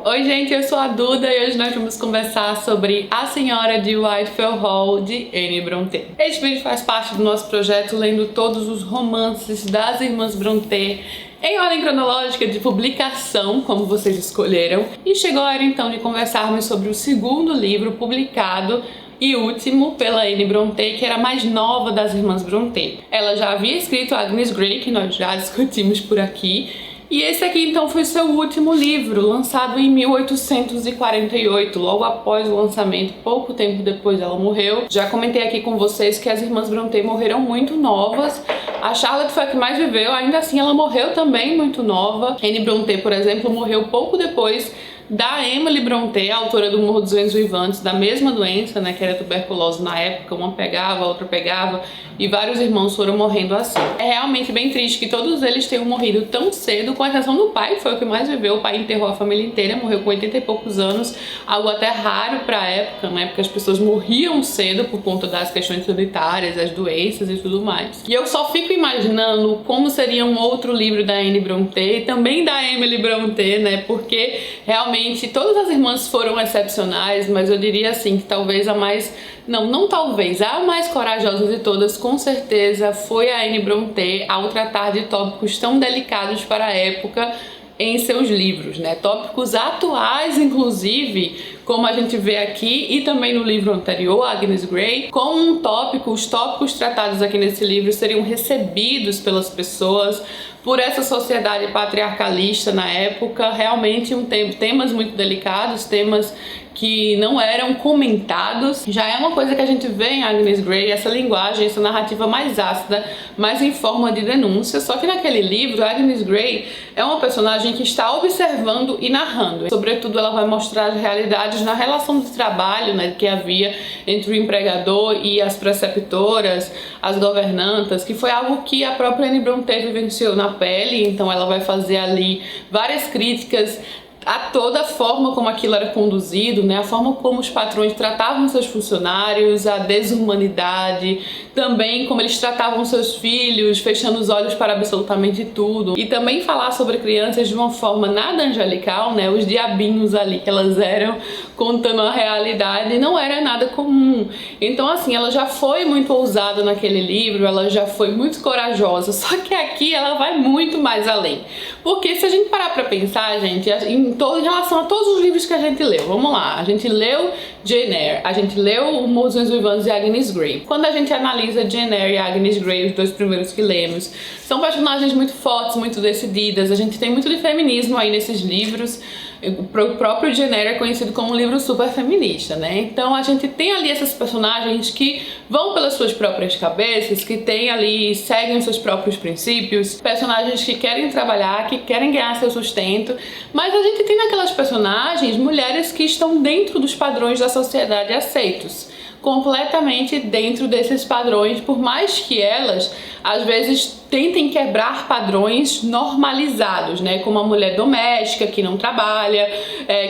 Oi gente, eu sou a Duda e hoje nós vamos conversar sobre A Senhora de Whitefell Hall, de Anne Brontë. Este vídeo faz parte do nosso projeto Lendo Todos os Romances das Irmãs Brontë em ordem cronológica de publicação, como vocês escolheram, e chegou a hora então de conversarmos sobre o segundo livro publicado e último pela Anne Brontë, que era a mais nova das Irmãs Brontë. Ela já havia escrito Agnes Grey, que nós já discutimos por aqui, e esse aqui então foi seu último livro, lançado em 1848, logo após o lançamento, pouco tempo depois ela morreu. Já comentei aqui com vocês que as Irmãs Brontë morreram muito novas. A Charlotte foi a que mais viveu, ainda assim ela morreu também muito nova. Anne Brontë, por exemplo, morreu pouco depois da Emily Brontë, autora do Morro dos Ventos Uivantes, da mesma doença, né, que era tuberculose na época. Uma pegava, a outra pegava, e vários irmãos foram morrendo assim. É realmente bem triste que todos eles tenham morrido tão cedo, com exceção do pai, que foi o que mais viveu. O pai enterrou a família inteira, morreu com 80 e poucos anos, algo até raro pra época, né, porque as pessoas morriam cedo por conta das questões sanitárias, as doenças e tudo mais. E eu só fico imaginando como seria um outro livro da Anne Brontë e também da Emily Brontë, né, porque realmente todas as irmãs foram excepcionais, mas eu diria assim que talvez a mais... Não talvez, a mais corajosa de todas, com certeza, foi a Anne Brontë ao tratar de tópicos tão delicados para a época em seus livros, né? Tópicos atuais, inclusive, como a gente vê aqui e também no livro anterior, Agnes Grey, como um tópico, os tópicos tratados aqui nesse livro seriam recebidos pelas pessoas, por essa sociedade patriarcalista na época, realmente temas muito delicados, temas que não eram comentados. Já é uma coisa que a gente vê em Agnes Grey, essa linguagem, essa narrativa mais ácida, mais em forma de denúncia. Só que naquele livro, Agnes Grey é uma personagem que está observando e narrando. Sobretudo, ela vai mostrar as realidades na relação de trabalho, né, que havia entre o empregador e as preceptoras, as governantas, que foi algo que a própria Anne Brontë vivenciou na pele. Então ela vai fazer ali várias críticas a toda a forma como aquilo era conduzido, né? A forma como os patrões tratavam seus funcionários, a desumanidade, também como eles tratavam seus filhos, fechando os olhos para absolutamente tudo. E também falar sobre crianças de uma forma nada angelical, né? Os diabinhos ali que elas eram, contando a realidade, não era nada comum. Então assim, ela já foi muito ousada naquele livro, ela já foi muito corajosa, só que aqui ela vai muito mais além. Porque se a gente parar pra pensar, gente, em relação a todos os livros que a gente leu, vamos lá, a gente leu Jane Eyre, a gente leu O Morro dos Ventos Uivantes e Agnes Grey. Quando a gente analisa Jane Eyre e Agnes Grey, os dois primeiros que lemos, são personagens muito fortes, muito decididas. A gente tem muito de feminismo aí nesses livros. O próprio Jane Eyre é conhecido como um livro super feminista, né? Então a gente tem ali essas personagens que vão pelas suas próprias cabeças, que tem ali, seguem os seus próprios princípios, personagens que querem trabalhar, que querem ganhar seu sustento, mas a gente tem naquelas personagens mulheres que estão dentro dos padrões da sociedade aceitos, completamente dentro desses padrões, por mais que elas às vezes tentem quebrar padrões normalizados, né? Como a mulher doméstica que não trabalha,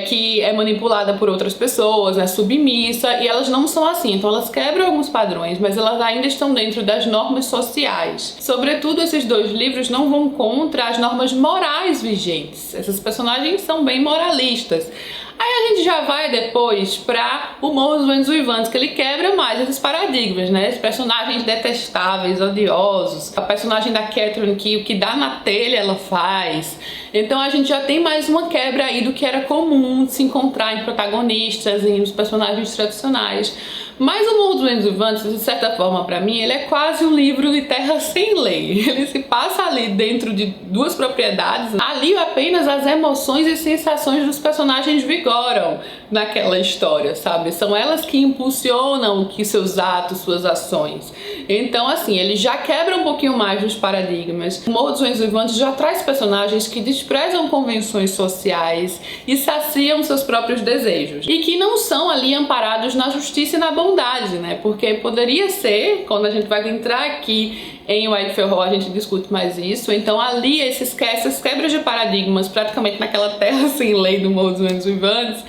que é manipulada por outras pessoas, é submissa, e elas não são assim. Então elas quebram alguns padrões, mas elas ainda estão dentro das normas sociais. Sobretudo, esses dois livros não vão contra as normas morais vigentes. Essas personagens são bem moralistas. Aí a gente já vai depois pra O Morro dos Ventos Uivantes, que ele quebra mais esses paradigmas, né? Os personagens detestáveis, odiosos, a personagem da Catherine que o que dá na telha ela faz. Então a gente já tem mais uma quebra aí do que era comum de se encontrar em protagonistas e nos personagens tradicionais. Mas O Morro dos Ventos Uivantes, de certa forma, pra mim, ele é quase um livro de terra sem lei. Ele se passa ali dentro de duas propriedades. Ali apenas as emoções e sensações dos personagens vigoram naquela história, sabe? São elas que impulsionam seus atos, suas ações. Então, assim, ele já quebra um pouquinho mais dos paradigmas. O Morro dos Ventos Uivantes já traz personagens que desprezam convenções sociais e saciam seus próprios desejos. E que não são ali amparados na justiça e na bondade, né? Porque poderia ser, quando a gente vai entrar aqui em Whitefell Hall, a gente discute mais isso. Então ali essas quebras de paradigmas, praticamente naquela terra sem lei do Morro dos Ventos Uivantes,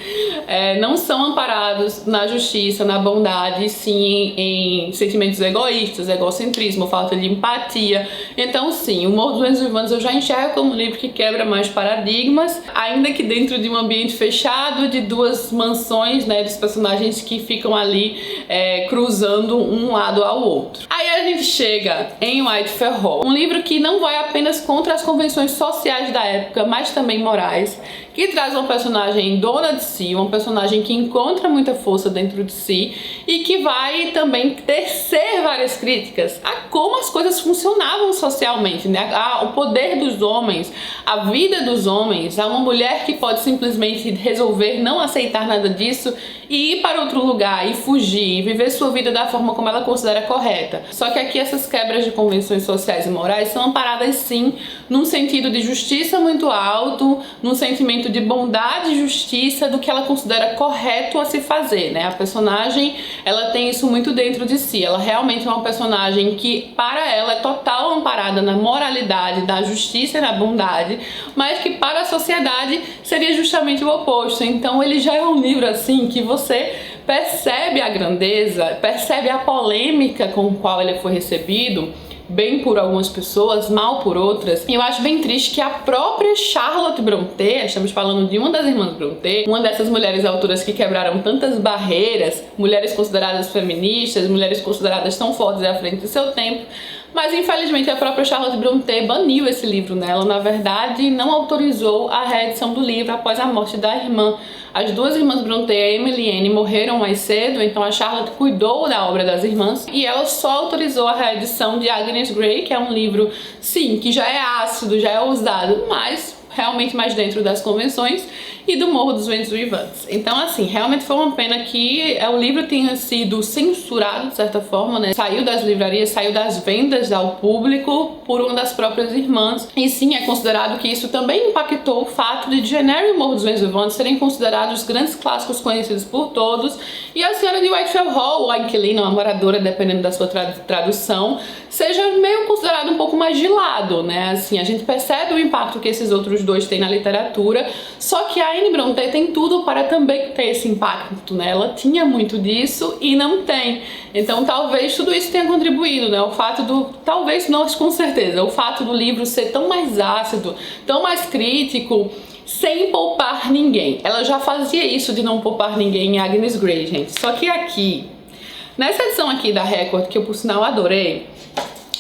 não são amparados na justiça, na bondade, sim em sentimentos egoístas, egocentrismo, falta de empatia. Então sim, O Morro dos Ventos Vivantes eu já enxergo como um livro que quebra mais paradigmas, ainda que dentro de um ambiente fechado, de duas mansões, né, dos personagens que ficam ali cruzando um lado ao outro. Aí a gente chega em White Fell Hall, um livro que não vai apenas contra as convenções sociais da época, mas também morais, que traz uma personagem dona de si, uma personagem que encontra muita força dentro de si e que vai também tecer várias críticas a como as coisas funcionavam socialmente, né? O poder dos homens, a vida dos homens, a uma mulher que pode simplesmente resolver não aceitar nada disso e ir para outro lugar e fugir e viver sua vida da forma como ela considera correta. Só que aqui essas quebras de convenções sociais e morais são amparadas sim num sentido de justiça muito alto, num sentimento de bondade e justiça do que ela considera correto a se fazer, né? A personagem, ela tem isso muito dentro de si. Ela realmente é uma personagem que, para ela, é total amparada na moralidade, na justiça e na bondade, mas que para a sociedade seria justamente o oposto. Então ele já é um livro assim que você percebe a grandeza, percebe a polêmica com a qual ele foi recebido, bem por algumas pessoas, mal por outras. E eu acho bem triste que a própria Charlotte Brontë, estamos falando de uma das irmãs Brontë, uma dessas mulheres autoras que quebraram tantas barreiras, mulheres consideradas feministas, mulheres consideradas tão fortes à frente do seu tempo, mas infelizmente a própria Charlotte Brontë baniu esse livro nela, na verdade não autorizou a reedição do livro após a morte da irmã. As duas irmãs Brontë, a Emily e Anne, morreram mais cedo, então a Charlotte cuidou da obra das irmãs e ela só autorizou a reedição de Agnes Grey, que é um livro, sim, que já é ácido, já é ousado, mas realmente mais dentro das convenções, e do Morro dos Ventos Vivantes. Então, assim, realmente foi uma pena que o livro tenha sido censurado, de certa forma, né? Saiu das livrarias, saiu das vendas ao público por uma das próprias irmãs. E sim, é considerado que isso também impactou o fato de Jane Eyre e o Morro dos Ventos Vivantes serem considerados grandes clássicos conhecidos por todos, e A Senhora de White Fell Hall, ou A Inquilina, ou A Moradora, dependendo da sua tradução, seja meio considerado um pouco mais de lado, né? Assim, a gente percebe o impacto que esses outros dois têm na literatura, só que a Anne Brontë tem tudo para também ter esse impacto, né? Ela tinha muito disso e não tem. Então talvez tudo isso tenha contribuído, né? O fato talvez não, com certeza, o fato do livro ser tão mais ácido, tão mais crítico, sem poupar ninguém. Ela já fazia isso de não poupar ninguém em Agnes Grey, gente. Só que aqui, nessa edição aqui da Record, que eu por sinal adorei,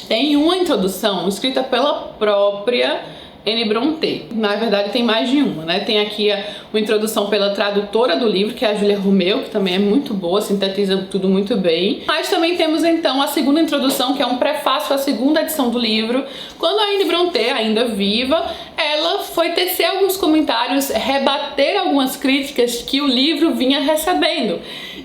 tem uma introdução escrita pela própria Anne Brontë. Na verdade tem mais de uma, né? Tem aqui uma introdução pela tradutora do livro, que é a Julia Romeu, que também é muito boa, sintetiza tudo muito bem. Mas também temos então a segunda introdução, que é um prefácio à segunda edição do livro. Quando a Anne Brontë, ainda viva, ela foi tecer alguns comentários, rebater algumas críticas que o livro vinha recebendo.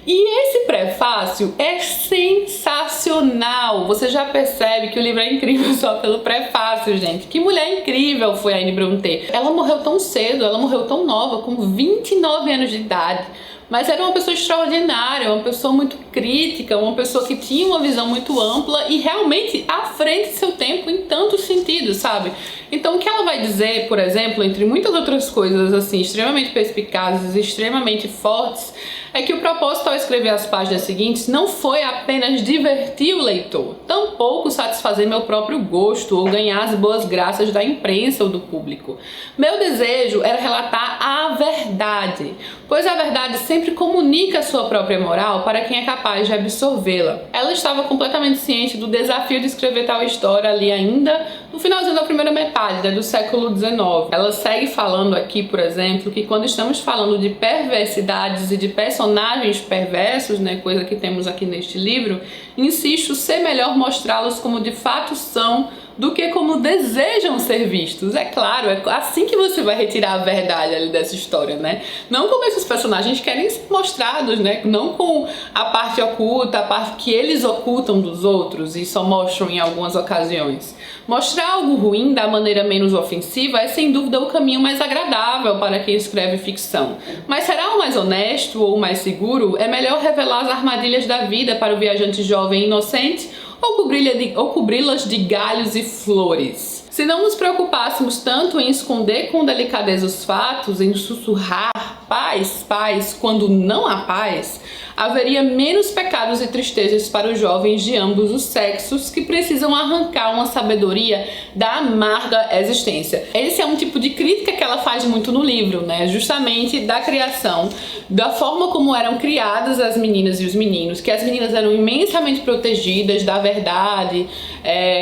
E esse prefácio é sensacional. Você já percebe que o livro é incrível só pelo prefácio, gente. Que mulher incrível foi a Anne Brontë. Ela morreu tão cedo, ela morreu tão nova, com 29 anos de idade. Mas era uma pessoa extraordinária, uma pessoa muito crítica, uma pessoa que tinha uma visão muito ampla e realmente à frente do seu tempo em tantos sentidos, sabe? Então o que ela vai dizer, por exemplo, entre muitas outras coisas assim, extremamente perspicazes, extremamente fortes, é que o propósito ao escrever as páginas seguintes não foi apenas divertir o leitor, tampouco satisfazer meu próprio gosto ou ganhar as boas graças da imprensa ou do público. Meu desejo era relatar a verdade, pois a verdade sempre comunica a sua própria moral para quem é capaz de absorvê-la. Ela estava completamente ciente do desafio de escrever tal história ali ainda no finalzinho da primeira metade, né, do século XIX. Ela segue falando aqui, por exemplo, que quando estamos falando de perversidades e de personagens perversos, né, coisa que temos aqui neste livro, insisto ser melhor mostrá-los como de fato são do que como desejam ser vistos. É claro, é assim que você vai retirar a verdade ali dessa história, né? Não como esses personagens querem ser mostrados, né? Não com a parte oculta, a parte que eles ocultam dos outros e só mostram em algumas ocasiões. Mostrar algo ruim da maneira menos ofensiva é sem dúvida o caminho mais agradável para quem escreve ficção. Mas será o mais honesto ou o mais seguro? É melhor revelar as armadilhas da vida para o viajante jovem e inocente ou cobri-las de galhos e flores? Se não nos preocupássemos tanto em esconder com delicadeza os fatos, em sussurrar paz, quando não há paz, haveria menos pecados e tristezas para os jovens de ambos os sexos que precisam arrancar uma sabedoria da amarga existência. Esse é um tipo de crítica que ela faz muito no livro, né? Justamente da criação, da forma como eram criadas as meninas e os meninos, que as meninas eram imensamente protegidas da verdade,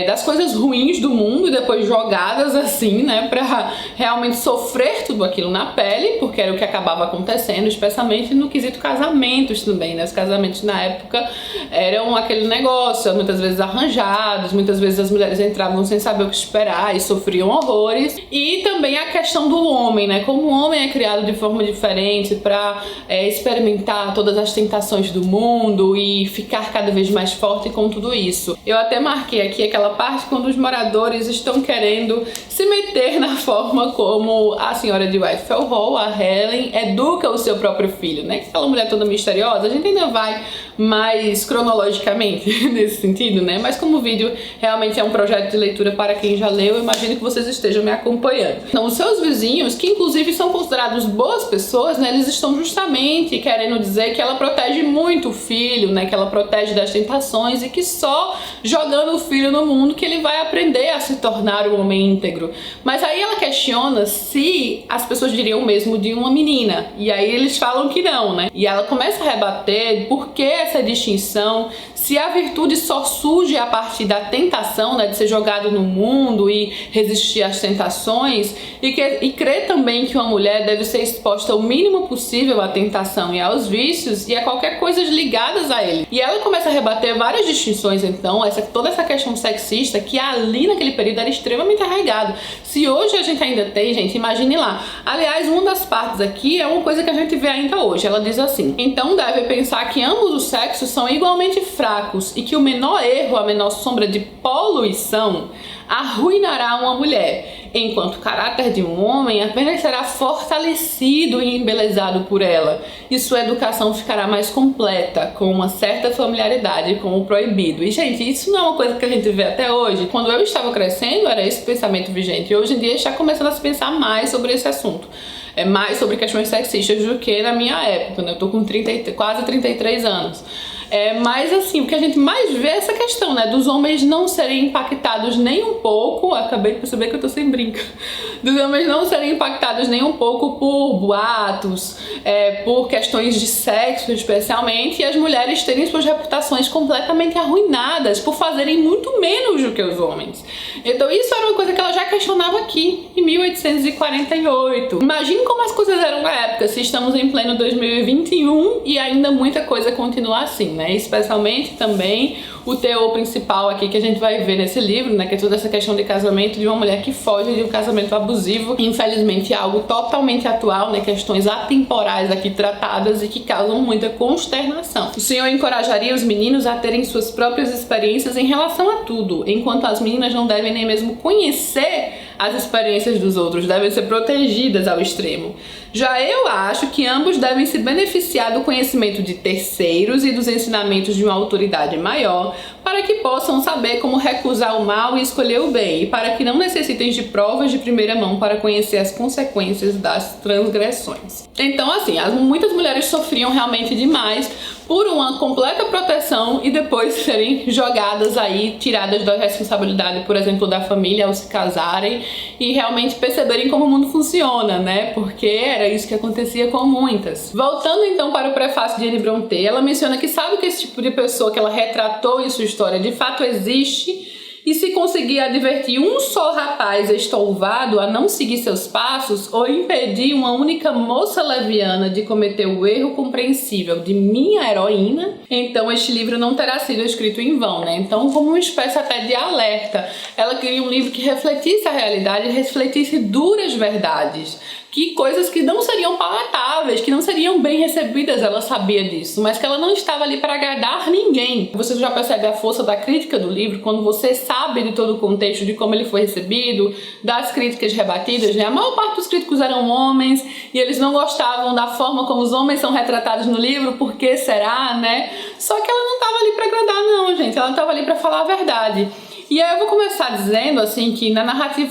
das coisas ruins do mundo e depois jogadas assim, né, pra realmente sofrer tudo aquilo na pele, porque era o que acabava acontecendo, especialmente no quesito casamentos também, né? Os casamentos na época eram aquele negócio, muitas vezes arranjados, muitas vezes as mulheres entravam sem saber o que esperar e sofriam horrores. E também a questão do homem, né? Como o homem é criado de forma diferente para experimentar todas as tentações do mundo e ficar cada vez mais forte com tudo isso. Eu até marquei aqui aquela parte quando os moradores estão querendo se meter na forma como a senhora de Whitefell Hall, a Helen, educa o seu próprio filho, né? Aquela mulher toda misteriosa, a gente ainda vai mais cronologicamente nesse sentido, né? Mas como o vídeo realmente é um projeto de leitura para quem já leu, eu imagino que vocês estejam me acompanhando. Então, os seus vizinhos, que inclusive são considerados boas pessoas, né? Eles estão justamente querendo dizer que ela protege muito o filho, né? Que ela protege das tentações e que só jogando o filho no mundo que ele vai aprender a se tornar um homem íntegro. Mas aí ela questiona se as pessoas diriam o mesmo de uma menina. E aí eles falam que não, né? E ela começa a rebater por que essa distinção, se a virtude só surge a partir da tentação, né, de ser jogado no mundo e resistir às tentações, e crê também que uma mulher deve ser exposta o mínimo possível à tentação e aos vícios e a qualquer coisa ligadas a ele. E ela começa a rebater várias distinções, então, toda essa questão sexista que ali naquele período era extremamente arraigado. Se hoje a gente ainda tem, gente, imagine lá. Aliás, uma das partes aqui é uma coisa que a gente vê ainda hoje. Ela diz assim: então deve pensar que ambos os sexos são igualmente fracos e que o menor erro, a menor sombra de poluição arruinará uma mulher, enquanto o caráter de um homem apenas será fortalecido e embelezado por ela, e sua educação ficará mais completa, com uma certa familiaridade com o proibido. E, gente, isso não é uma coisa que a gente vê até hoje. Quando eu estava crescendo, era esse pensamento vigente, e hoje em dia está começando a se pensar mais sobre esse assunto. É mais sobre questões sexistas do que na minha época, né? Eu tô com quase 33 anos. Mas assim, o que a gente mais vê é essa questão, né, dos homens não serem impactados nem um pouco. Acabei de perceber que eu tô sem brinca. Dos homens não serem impactados nem um pouco por boatos, por questões de sexo especialmente, e as mulheres terem suas reputações completamente arruinadas por fazerem muito menos do que os homens. Então isso era uma coisa que ela já questionava aqui em 1848. Imagine como as coisas eram na época, se estamos em pleno 2021 e ainda muita coisa continua assim, né? Especialmente também o teor principal aqui que a gente vai ver nesse livro, né? Que é toda essa questão de casamento de uma mulher que foge de um casamento abusivo. Infelizmente é algo totalmente atual, né? Questões atemporais aqui tratadas e que causam muita consternação. O senhor encorajaria os meninos a terem suas próprias experiências em relação a tudo, enquanto as meninas não devem nem mesmo conhecer as experiências dos outros, devem ser protegidas ao extremo. Já eu acho que ambos devem se beneficiar do conhecimento de terceiros e dos ensinamentos de uma autoridade maior, para que possam saber como recusar o mal e escolher o bem, e para que não necessitem de provas de primeira mão para conhecer as consequências das transgressões. Então, assim, muitas mulheres sofriam realmente demais por uma completa proteção e depois serem jogadas aí, tiradas da responsabilidade, por exemplo, da família ao se casarem e realmente perceberem como o mundo funciona, né? Porque era isso que acontecia com muitas. Voltando então para o prefácio de Anne Brontë, ela menciona que sabe que esse tipo de pessoa que ela retratou em sua história de fato existe. E se conseguir advertir um só rapaz estouvado a não seguir seus passos ou impedir uma única moça leviana de cometer o erro compreensível de minha heroína, então este livro não terá sido escrito em vão, né? Então, como uma espécie até de alerta, ela queria um livro que refletisse a realidade e refletisse duras verdades, que coisas que não seriam palatáveis, que não seriam bem recebidas, ela sabia disso, mas que ela não estava ali para agradar ninguém. Você já percebe a força da crítica do livro quando você sabe de todo o contexto, de como ele foi recebido, das críticas rebatidas, né? A maior parte dos críticos eram homens e eles não gostavam da forma como os homens são retratados no livro, por que será, né? Só que ela não estava ali para agradar não, gente, ela estava ali para falar a verdade. E aí eu vou começar dizendo assim que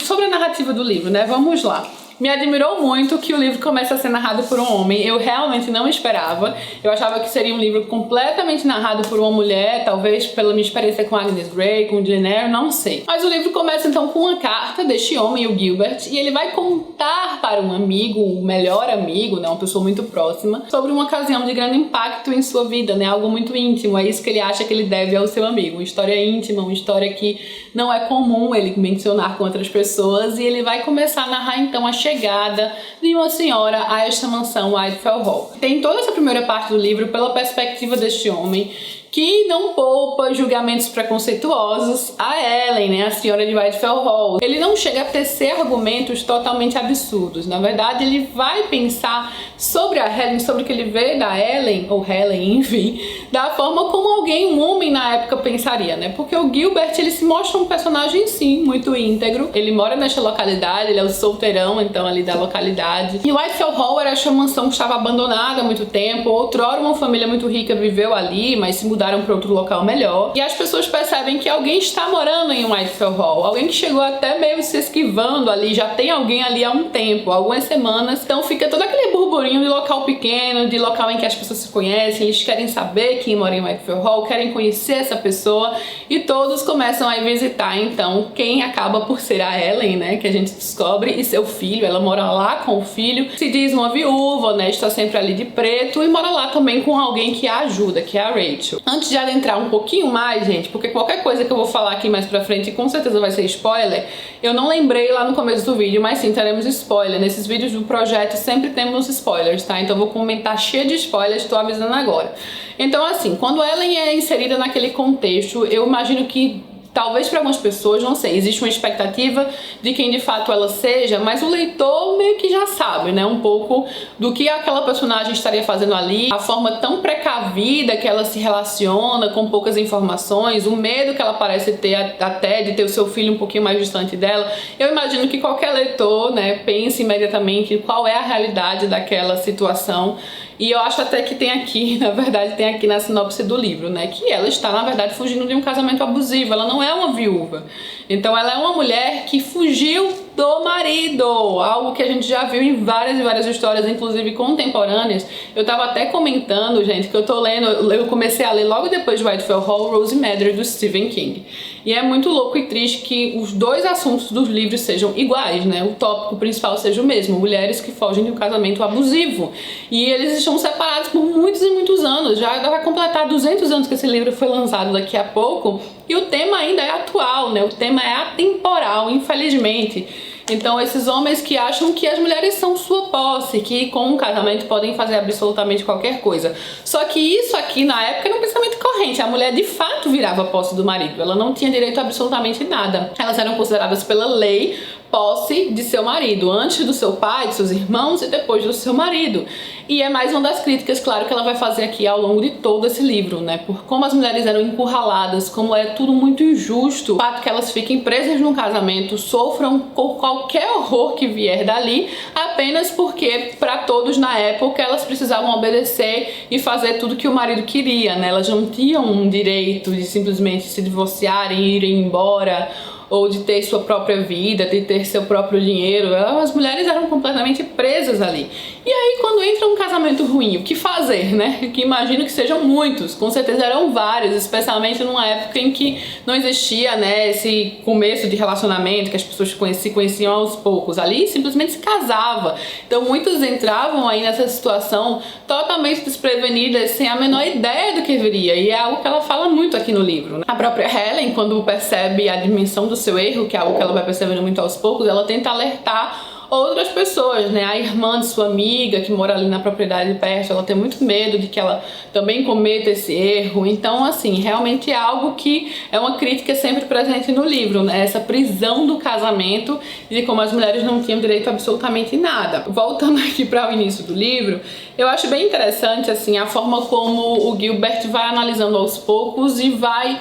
sobre a narrativa do livro, né? Vamos lá. Me admirou muito que o livro comece a ser narrado por um homem. Eu realmente não esperava. Eu achava que seria um livro completamente narrado por uma mulher, talvez pela minha experiência com Agnes Grey, com Jane Eyre, não sei. Mas o livro começa então com uma carta deste homem, o Gilbert, e ele vai contar para um amigo, o melhor amigo, né, uma pessoa muito próxima, sobre uma ocasião de grande impacto em sua vida, né, algo muito íntimo. É isso que ele acha que ele deve ao seu amigo. Uma história íntima, uma história que não é comum ele mencionar com outras pessoas, e ele vai começar a narrar então a chegada de uma senhora a esta mansão Whitefell Hall. Tem toda essa primeira parte do livro pela perspectiva deste homem, que não poupa julgamentos preconceituosos a Ellen, né, a senhora de Whitefell Hall. Ele não chega a tecer argumentos totalmente absurdos. Na verdade, ele vai pensar sobre a Helen, sobre o que ele vê da Ellen, ou Helen, enfim, da forma como alguém, um homem na época pensaria, né? Porque o Gilbert, ele se mostra um personagem, sim, muito íntegro. Ele mora nesta localidade, ele é o solteirão, então, ali da localidade. E Whitefell Hall era esta mansão que estava abandonada há muito tempo. Outrora, uma família muito rica viveu ali, mas se mudaram para outro local melhor. E as pessoas percebem que alguém está morando em Whitefell Hall. Alguém que chegou até meio se esquivando ali, já tem alguém ali há um tempo, algumas semanas. Então fica todo aquele burburinho de local pequeno, de local em que as pessoas se conhecem, eles querem saber quem mora em Whitefell Hall, querem conhecer essa pessoa, e todos começam a visitar então quem acaba por ser a Ellen, né, que a gente descobre, e seu filho. Ela mora lá com o filho, se diz uma viúva, né, está sempre ali de preto, e mora lá também com alguém que a ajuda, que é a Rachel. Antes de adentrar um pouquinho mais, gente, porque qualquer coisa que eu vou falar aqui mais pra frente com certeza vai ser spoiler, eu não lembrei lá no começo do vídeo, mas sim, teremos spoiler. Nesses vídeos do projeto sempre temos spoilers, tá? Então eu vou comentar cheio de spoilers, tô avisando agora. Então assim, quando Ellen é inserida naquele contexto, eu imagino que talvez para algumas pessoas, não sei, existe uma expectativa de quem de fato ela seja, mas o leitor meio que já sabe, né, um pouco do que aquela personagem estaria fazendo ali, a forma tão precavida que ela se relaciona com poucas informações, o medo que ela parece ter até de ter o seu filho um pouquinho mais distante dela. Eu imagino que qualquer leitor, né, pense imediatamente qual é a realidade daquela situação. E eu acho até que tem aqui, na verdade, tem aqui na sinopse do livro, né, que ela está, na verdade, fugindo de um casamento abusivo. Ela não é uma viúva. Então ela é uma mulher que fugiu do marido, algo que a gente já viu em várias e várias histórias, inclusive contemporâneas. Eu tava até comentando, gente, que eu tô lendo, eu comecei a ler logo depois de Whitefell Hall, Rosemary, do Stephen King. E é muito louco e triste que os dois assuntos dos livros sejam iguais, né? O tópico principal seja o mesmo, mulheres que fogem de um casamento abusivo. E eles estão separados por muitos e muitos anos, já vai completar 200 anos que esse livro foi lançado daqui a pouco, e o tema ainda é atual, né? O tema é atemporal, infelizmente. Então esses homens que acham que as mulheres são sua posse, que com um casamento podem fazer absolutamente qualquer coisa. Só que isso aqui na época era um pensamento corrente. A mulher de fato virava posse do marido, ela não tinha direito a absolutamente nada. Elas eram consideradas pela lei posse de seu marido, antes do seu pai, de seus irmãos e depois do seu marido. E é mais uma das críticas, claro, que ela vai fazer aqui ao longo de todo esse livro, né? Por como as mulheres eram encurraladas, como é tudo muito injusto, o fato que elas fiquem presas num casamento, sofram com qualquer horror que vier dali, apenas porque, para todos na época, elas precisavam obedecer e fazer tudo que o marido queria, né? Elas não tinham um direito de simplesmente se divorciarem e irem embora, ou de ter sua própria vida, de ter seu próprio dinheiro. As mulheres eram completamente presas ali. E aí, quando entra um casamento ruim, o que fazer, né? Que imagino que sejam muitos, com certeza eram vários, especialmente numa época em que não existia, né, esse começo de relacionamento, que as pessoas se conheciam aos poucos. Ali simplesmente se casava. Então muitos entravam aí nessa situação totalmente desprevenidas, sem a menor ideia do que viria. E é algo que ela fala muito aqui no livro, né? A própria Helen, quando percebe a dimensão do seu erro, que é algo que ela vai percebendo muito aos poucos, ela tenta alertar outras pessoas, né? A irmã de sua amiga que mora ali na propriedade perto, ela tem muito medo de que ela também cometa esse erro. Então, assim, realmente é algo que é uma crítica sempre presente no livro, né? Essa prisão do casamento e de como as mulheres não tinham direito a absolutamente nada. Voltando aqui para o início do livro, eu acho bem interessante, assim, a forma como o Gilbert vai analisando aos poucos e vai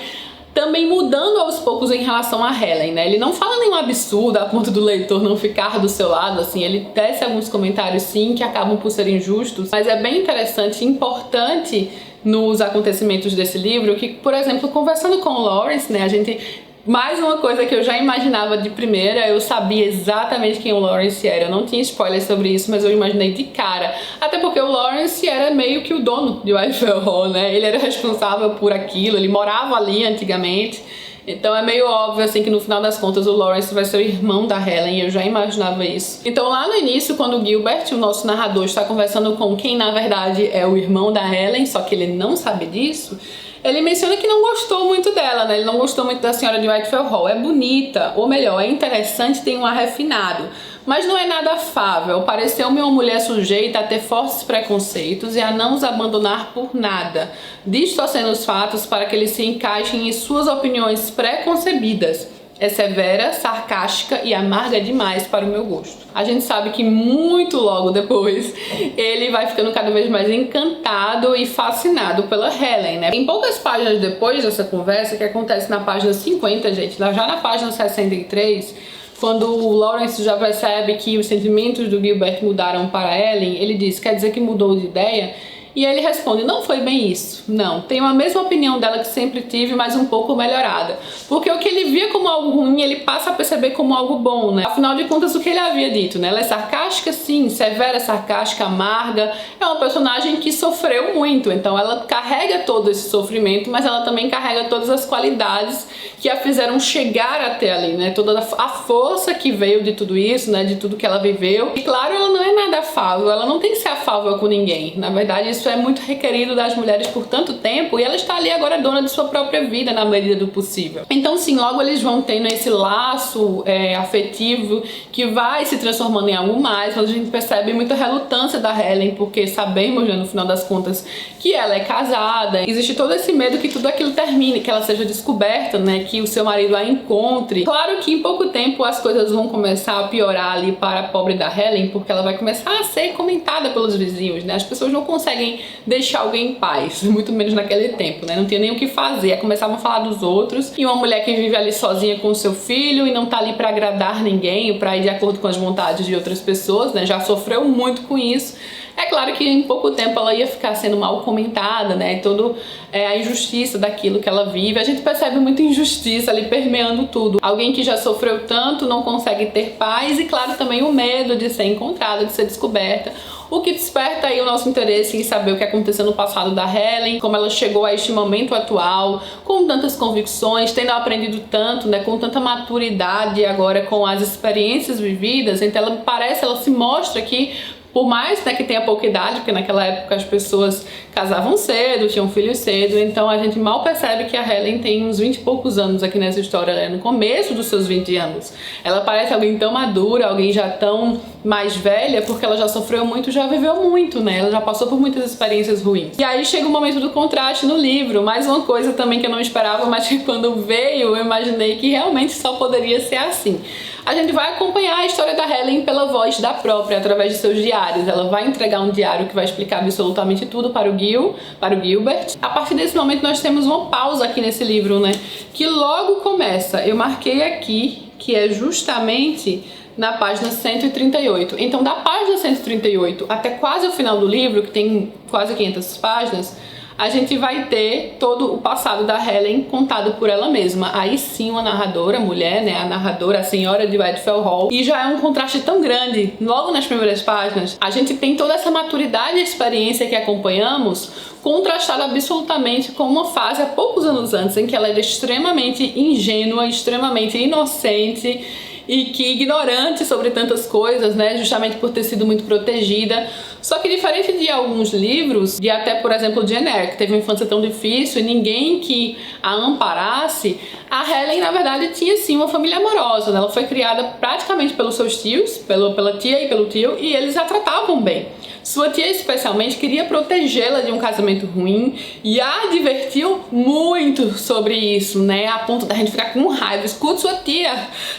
também mudando aos poucos em relação a Helen, né? Ele não fala nenhum absurdo a ponto do leitor não ficar do seu lado, assim, ele tece alguns comentários sim que acabam por ser injustos, mas é bem interessante e importante nos acontecimentos desse livro que, por exemplo, conversando com o Lawrence, né, a gente Mais uma coisa que eu já imaginava de primeira, eu sabia exatamente quem o Lawrence era. Eu não tinha spoilers sobre isso, mas eu imaginei de cara. Até porque o Lawrence era meio que o dono de Whitefell Hall, né? Ele era responsável por aquilo, ele morava ali antigamente. Então é meio óbvio assim que no final das contas o Lawrence vai ser o irmão da Helen, eu já imaginava isso. Então lá no início, quando o Gilbert, o nosso narrador, está conversando com quem na verdade é o irmão da Helen, só que ele não sabe disso, ele menciona que não gostou muito dela, né? Ele não gostou muito da senhora de Whitefell Hall. É bonita, ou melhor, é interessante, tem um ar refinado, mas não é nada afável. Pareceu-me uma mulher sujeita a ter fortes preconceitos e a não os abandonar por nada, distorcendo os fatos para que eles se encaixem em suas opiniões preconcebidas. É severa, sarcástica e amarga demais para o meu gosto. A gente sabe que muito logo depois ele vai ficando cada vez mais encantado e fascinado pela Helen, né? Em poucas páginas depois dessa conversa, que acontece na página 50, gente, já na página 63, quando o Lawrence já percebe que os sentimentos do Gilbert mudaram para Helen, ele diz, quer dizer que mudou de ideia? E ele responde, não foi bem isso, não, tenho a mesma opinião dela que sempre tive, mas um pouco melhorada. Porque o que ele via como algo ruim, ele passa a perceber como algo bom, né? Afinal de contas, o que ele havia dito, né? Ela é sarcástica, sim, severa, sarcástica, amarga, é uma personagem que sofreu muito, então ela carrega todo esse sofrimento, mas ela também carrega todas as qualidades que a fizeram chegar até ali, né? Toda a força que veio de tudo isso, né? De tudo que ela viveu. E claro, ela não é nada afável, ela não tem que ser afável com ninguém. Na verdade, isso é muito requerido das mulheres por tanto tempo e ela está ali agora dona de sua própria vida na medida do possível. Então sim, logo eles vão tendo esse laço afetivo que vai se transformando em algo mais, mas a gente percebe muita relutância da Helen, porque sabemos, né, no final das contas, que ela é casada. Existe todo esse medo que tudo aquilo termine, que ela seja descoberta, né, que o seu marido a encontre. Claro que em pouco tempo as coisas vão começar a piorar ali para a pobre da Helen, porque ela vai começar a ser comentada pelos vizinhos, né? As pessoas não conseguem deixar alguém em paz, muito menos naquele tempo, né? Não tinha nem o que fazer, começavam a falar dos outros, e uma mulher que vive ali sozinha com o seu filho e não tá ali pra agradar ninguém ou pra ir de acordo com as vontades de outras pessoas, né? Já sofreu muito com isso. É claro que em pouco tempo ela ia ficar sendo mal comentada, né? Toda a injustiça daquilo que ela vive. A gente percebe muita injustiça ali permeando tudo. Alguém que já sofreu tanto não consegue ter paz e, claro, também o medo de ser encontrada, de ser descoberta. O que desperta aí o nosso interesse em saber o que aconteceu no passado da Helen, como ela chegou a este momento atual, com tantas convicções, tendo aprendido tanto, né, com tanta maturidade agora com as experiências vividas. Então ela se mostra que, por mais, né, que tenha pouca idade, porque naquela época as pessoas casavam cedo, tinham filhos cedo, então a gente mal percebe que a Helen tem uns 20 e poucos anos aqui nessa história, né, no começo dos seus 20 anos. Ela parece alguém tão madura, alguém já tão mais velha, porque ela já sofreu muito, já viveu muito, né, ela já passou por muitas experiências ruins. E aí chega o momento do contraste no livro, mais uma coisa também que eu não esperava, mas que quando veio eu imaginei que realmente só poderia ser assim. A gente vai acompanhar a história da Helen pela voz da própria, através de seus diários. Ela vai entregar um diário que vai explicar absolutamente tudo para o Gilbert. A partir desse momento nós temos uma pausa aqui nesse livro, né? Que logo começa. Eu marquei aqui que é justamente na página 138. Então, da página 138 até quase o final do livro, que tem quase 500 páginas, a gente vai ter todo o passado da Helen contado por ela mesma. Aí sim, uma narradora, mulher, né, a narradora, a senhora de Whitefell Hall. E já é um contraste tão grande. Logo nas primeiras páginas, a gente tem toda essa maturidade e experiência que acompanhamos, contrastada absolutamente com uma fase há poucos anos antes, em que ela era extremamente ingênua, extremamente inocente e que ignorante sobre tantas coisas, né, justamente por ter sido muito protegida. Só que diferente de alguns livros, de até, por exemplo, Jane Eyre, que teve uma infância tão difícil e ninguém que a amparasse, a Helen, na verdade, tinha sim uma família amorosa, né? Ela foi criada praticamente pelos seus tios, pela tia e pelo tio, e eles a tratavam bem. Sua tia, especialmente, queria protegê-la de um casamento ruim e a advertiu muito sobre isso, né? A ponto da gente ficar com raiva. Escuta sua tia,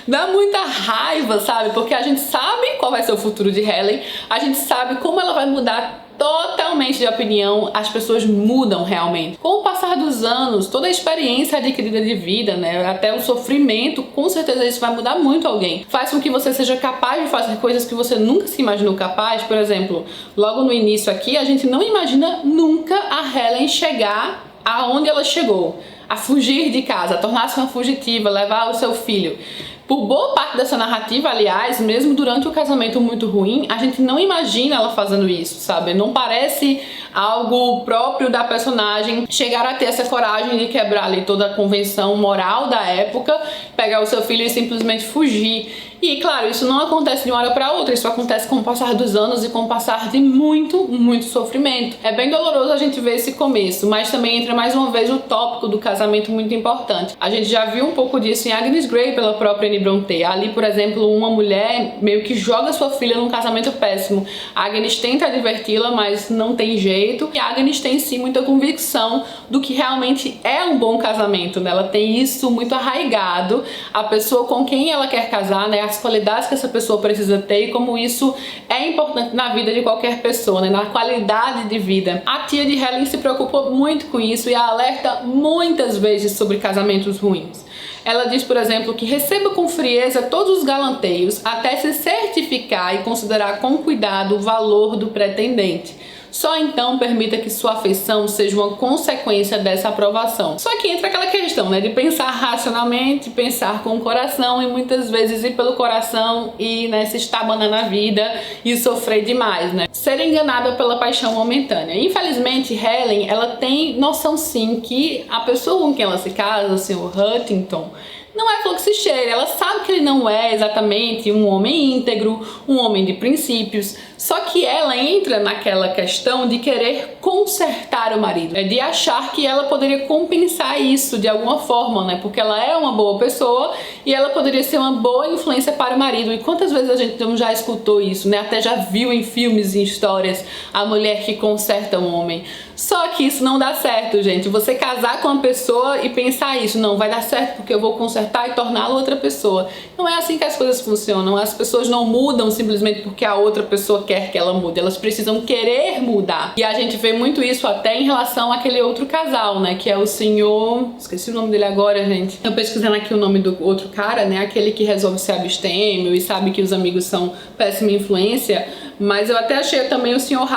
dá muita raiva, sabe? Porque a gente sabe qual vai ser o futuro de Helen, a gente sabe como ela vai mudar totalmente de opinião, as pessoas mudam realmente. Com o passar dos anos, toda a experiência adquirida de vida, né, até o sofrimento, com certeza isso vai mudar muito alguém. Faz com que você seja capaz de fazer coisas que você nunca se imaginou capaz. Por exemplo, logo no início aqui, a gente não imagina nunca a Helen chegar aonde ela chegou. a fugir de casa, a tornar-se uma fugitiva, levar o seu filho. Por boa parte dessa narrativa, aliás, mesmo durante o casamento muito ruim, a gente não imagina ela fazendo isso, sabe? Não parece algo próprio da personagem chegar a ter essa coragem de quebrar ali toda a convenção moral da época, pegar o seu filho e simplesmente fugir. E claro, isso não acontece de uma hora para outra, isso acontece com o passar dos anos e com o passar de muito sofrimento. É bem doloroso a gente ver esse começo, mas também entra mais uma vez o tópico do casamento muito importante. A gente já viu um pouco disso em Agnes Grey pela própria Anne Brontë. Ali, por exemplo, uma mulher meio que joga sua filha num casamento péssimo. A Agnes tenta adverti-la, mas não tem jeito. E a Agnes tem sim muita convicção do que realmente é um bom casamento, né? Ela tem isso muito arraigado. A pessoa com quem ela quer casar, né? As qualidades que essa pessoa precisa ter e como isso é importante na vida de qualquer pessoa, né? Na qualidade de vida. A tia de Helen se preocupa muito com isso e a alerta muitas vezes sobre casamentos ruins. Ela diz, por exemplo, que receba com frieza todos os galanteios até se certificar e considerar com cuidado o valor do pretendente. Só então permita que sua afeição seja uma consequência dessa aprovação. Só que entra aquela questão, né, de pensar racionalmente, pensar com o coração e muitas vezes ir pelo coração e, né, se estabanar na vida e sofrer demais, né? Ser enganada pela paixão momentânea. Infelizmente, Helen, ela tem noção sim que a pessoa com quem ela se casa, o Sr. Huntington, não é flor que se cheira. Ela sabe que ele não é exatamente um homem íntegro, um homem de princípios, só que ela entra naquela questão de querer consertar o marido, de achar que ela poderia compensar isso de alguma forma, né? Porque ela é uma boa pessoa e ela poderia ser uma boa influência para o marido. E quantas vezes a gente não já escutou isso, né? Até já viu em filmes e histórias a mulher que conserta um homem. Só que isso não dá certo, gente. Você casar com uma pessoa e pensar isso, não vai dar certo porque eu vou consertar e torná-la outra pessoa. Não é assim que as coisas funcionam. As pessoas não mudam simplesmente porque a outra pessoa quer que ela mude. Elas precisam querer mudar. E a gente vê muito isso até em relação àquele outro casal, né? Que é o senhor... Esqueci o nome dele agora, gente. Eu pesquisando aqui o nome do outro cara, né? Aquele que resolve ser abstêmio e sabe que os amigos são péssima influência. Mas eu até achei também o Sr.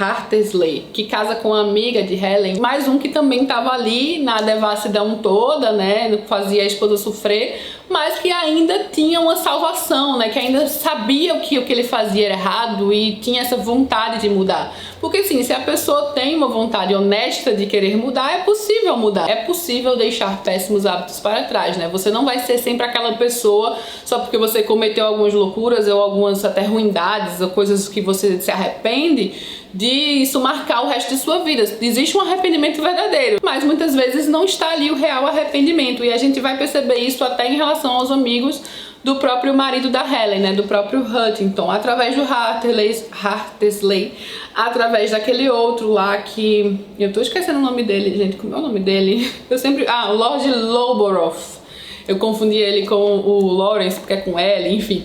Hattersley, que casa com a amiga de Helen. Mais um que também estava ali na devassidão toda, né? Fazia a esposa sofrer, mas que ainda tinha uma salvação, né? Que ainda sabia que o que ele fazia era errado e tinha essa vontade de mudar. Porque sim, se a pessoa tem uma vontade honesta de querer mudar, é possível mudar. É possível deixar péssimos hábitos para trás, né? Você não vai ser sempre aquela pessoa só porque você cometeu algumas loucuras ou algumas até ruindades ou coisas que você se arrepende de isso marcar o resto de sua vida. Existe um arrependimento verdadeiro, mas muitas vezes não está ali o real arrependimento. E a gente vai perceber isso até em relação aos amigos do próprio marido da Helen, né, do próprio Huntington, através do Hattersley, através daquele outro lá que... Eu tô esquecendo o nome dele, gente, como é o nome dele? Eu sempre... o Lord Lowborough. Eu confundi ele com o Lawrence, porque é com L, enfim.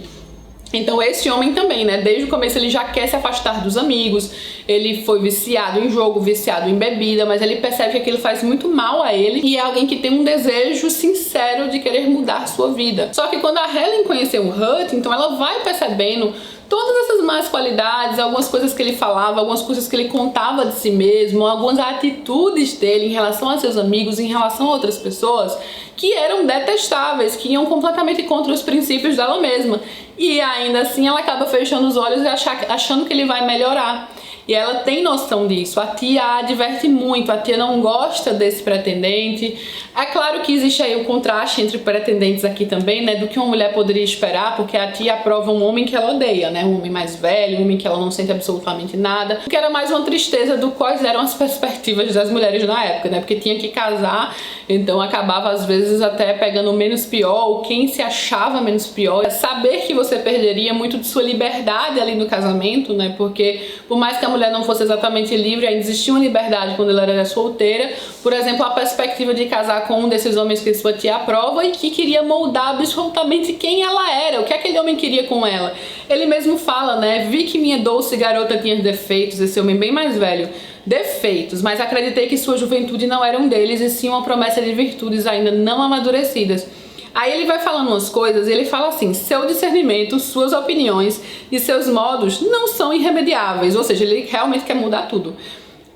Então esse homem também, né, desde o começo ele já quer se afastar dos amigos, ele foi viciado em jogo, viciado em bebida, mas ele percebe que aquilo faz muito mal a ele e é alguém que tem um desejo sincero de querer mudar sua vida. Só que quando a Helen conheceu o Huntington, então ela vai percebendo todas essas más qualidades, algumas coisas que ele falava, algumas coisas que ele contava de si mesmo, algumas atitudes dele em relação a seus amigos, em relação a outras pessoas, que eram detestáveis, que iam completamente contra os princípios dela mesma. E ainda assim ela acaba fechando os olhos e achando que ele vai melhorar. E ela tem noção disso. A tia a adverte muito, a tia não gosta desse pretendente. É claro que existe aí o contraste entre pretendentes aqui também, né, do que uma mulher poderia esperar, porque a tia aprova um homem que ela odeia, né, um homem mais velho, um homem que ela não sente absolutamente nada, que era mais uma tristeza do quais eram as perspectivas das mulheres na época, né, porque tinha que casar, então acabava às vezes até pegando o menos pior, ou quem se achava menos pior. Saber que você perderia muito de sua liberdade ali no casamento, né, porque por mais que a mulher não fosse exatamente livre, ainda existia uma liberdade quando ela era solteira. Por exemplo, a perspectiva de casar com um desses homens que sua tia aprova e que queria moldar absolutamente quem ela era, o que aquele homem queria com ela. Ele mesmo fala, né, vi que minha doce garota tinha defeitos, esse homem bem mais velho, defeitos, mas acreditei que sua juventude não era um deles e sim uma promessa de virtudes ainda não amadurecidas. Aí ele vai falando umas coisas e ele fala assim: seu discernimento, suas opiniões e seus modos não são irremediáveis, ou seja, ele realmente quer mudar tudo.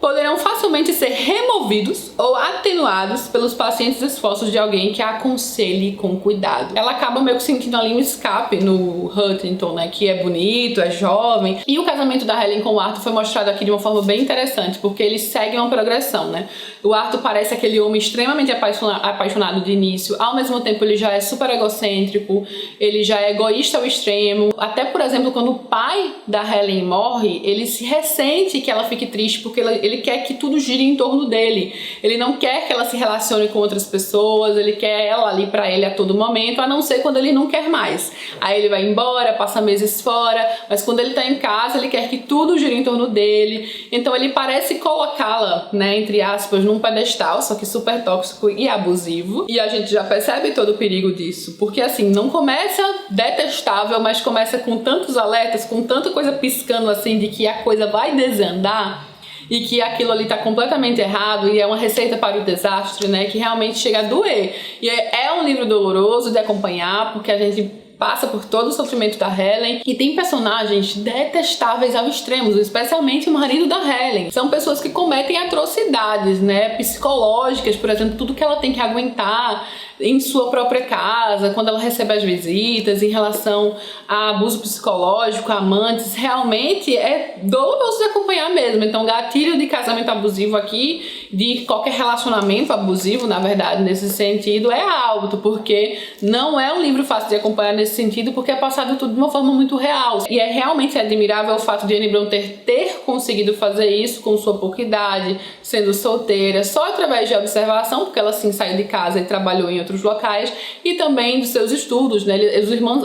poderão facilmente ser removidos ou atenuados pelos pacientes esforços de alguém que a aconselhe com cuidado. Ela acaba meio que sentindo ali um escape no Huntington, né, que é bonito, é jovem. E o casamento da Helen com o Arthur foi mostrado aqui de uma forma bem interessante, porque eles seguem uma progressão, né? O Arthur parece aquele homem extremamente apaixonado de início, ao mesmo tempo ele já é super egocêntrico, ele já é egoísta ao extremo. Até, por exemplo, quando o pai da Helen morre, ele se ressente que ela fique triste, porque ele quer que tudo gire em torno dele. Ele não quer que ela se relacione com outras pessoas, ele quer ela ali pra ele a todo momento, a não ser quando ele não quer mais. Aí ele vai embora, passa meses fora, mas quando ele tá em casa, ele quer que tudo gire em torno dele. Então ele parece colocá-la, né, entre aspas, num pedestal, só que super tóxico e abusivo. E a gente já percebe todo o perigo disso, porque assim, não começa detestável, mas começa com tantos alertas, com tanta coisa piscando assim, de que a coisa vai desandar, e que aquilo ali tá completamente errado e é uma receita para o desastre, né, que realmente chega a doer. E é um livro doloroso de acompanhar, porque a gente passa por todo o sofrimento da Helen e tem personagens detestáveis ao extremo, especialmente o marido da Helen. São pessoas que cometem atrocidades, né, psicológicas, por exemplo, tudo que ela tem que aguentar em sua própria casa, quando ela recebe as visitas, em relação a abuso psicológico, amantes, realmente é doloroso de acompanhar mesmo. Então, gatilho de casamento abusivo aqui, de qualquer relacionamento abusivo, na verdade, nesse sentido, é alto, porque não é um livro fácil de acompanhar nesse sentido, porque é passado tudo de uma forma muito real. E é realmente admirável o fato de Anne Brontë ter conseguido fazer isso com sua pouca idade, sendo solteira, só através de observação, porque ela sim saiu de casa e trabalhou em outros locais, e também dos seus estudos, né?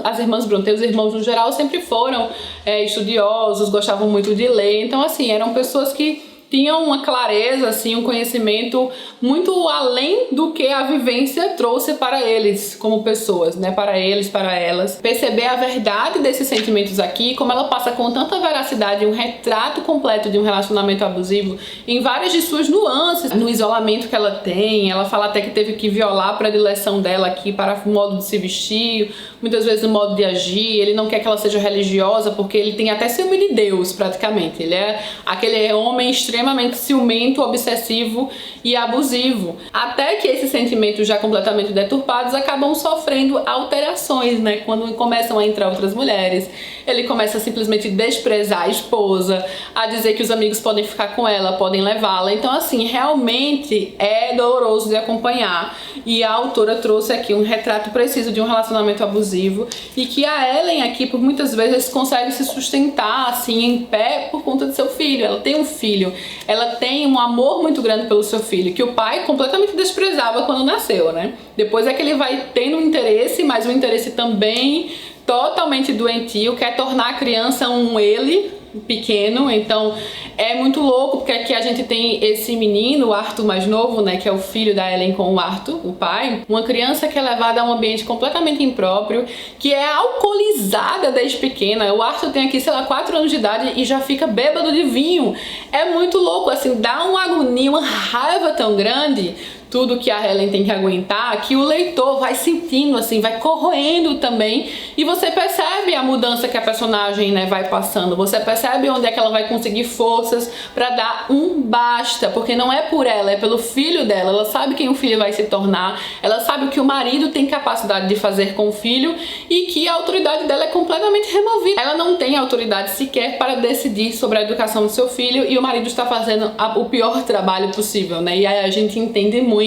As irmãs Brontë, os irmãos no geral, sempre foram estudiosos, gostavam muito de ler, então assim, eram pessoas que tinham uma clareza, assim, um conhecimento muito além do que a vivência trouxe para eles como pessoas, né? Para eles, para elas. Perceber a verdade desses sentimentos aqui, como ela passa com tanta veracidade um retrato completo de um relacionamento abusivo em várias de suas nuances, no isolamento que ela tem. Ela fala até que teve que violar a predileção dela aqui para o modo de se vestir, muitas vezes o modo de agir. Ele não quer que ela seja religiosa, porque ele tem até ciúme de Deus, praticamente. Ele é aquele homem extremamente ciumento, obsessivo e abusivo. Até que esses sentimentos já completamente deturpados acabam sofrendo alterações, né? Quando começam a entrar outras mulheres, ele começa a simplesmente desprezar a esposa, a dizer que os amigos podem ficar com ela, podem levá-la. Então, assim, realmente é doloroso de acompanhar. E a autora trouxe aqui um retrato preciso de um relacionamento abusivo, e que a Ellen aqui, por muitas vezes, consegue se sustentar, assim, em pé por conta de seu filho. Ela tem um filho, ela tem um amor muito grande pelo seu filho, que o pai completamente desprezava quando nasceu, né? Depois é que ele vai tendo um interesse, mas um interesse também totalmente doentio, quer tornar a criança um ele pequeno. Então é muito louco, porque aqui a gente tem esse menino, o Arthur mais novo, né, que é o filho da Ellen com o Arthur, o pai, uma criança que é levada a um ambiente completamente impróprio, que é alcoolizada desde pequena. O Arthur tem aqui, sei lá, 4 anos de idade e já fica bêbado de vinho. É muito louco, assim, dá uma agonia, uma raiva tão grande tudo que a Helen tem que aguentar, que o leitor vai sentindo, assim, vai corroendo também, e você percebe a mudança que a personagem, né, vai passando. Você percebe onde é que ela vai conseguir forças pra dar um basta, porque não é por ela, é pelo filho dela. Ela sabe quem o filho vai se tornar, ela sabe o que o marido tem capacidade de fazer com o filho, e que a autoridade dela é completamente removida. Ela não tem autoridade sequer para decidir sobre a educação do seu filho, e o marido está fazendo o pior trabalho possível, né? E aí a gente entende muito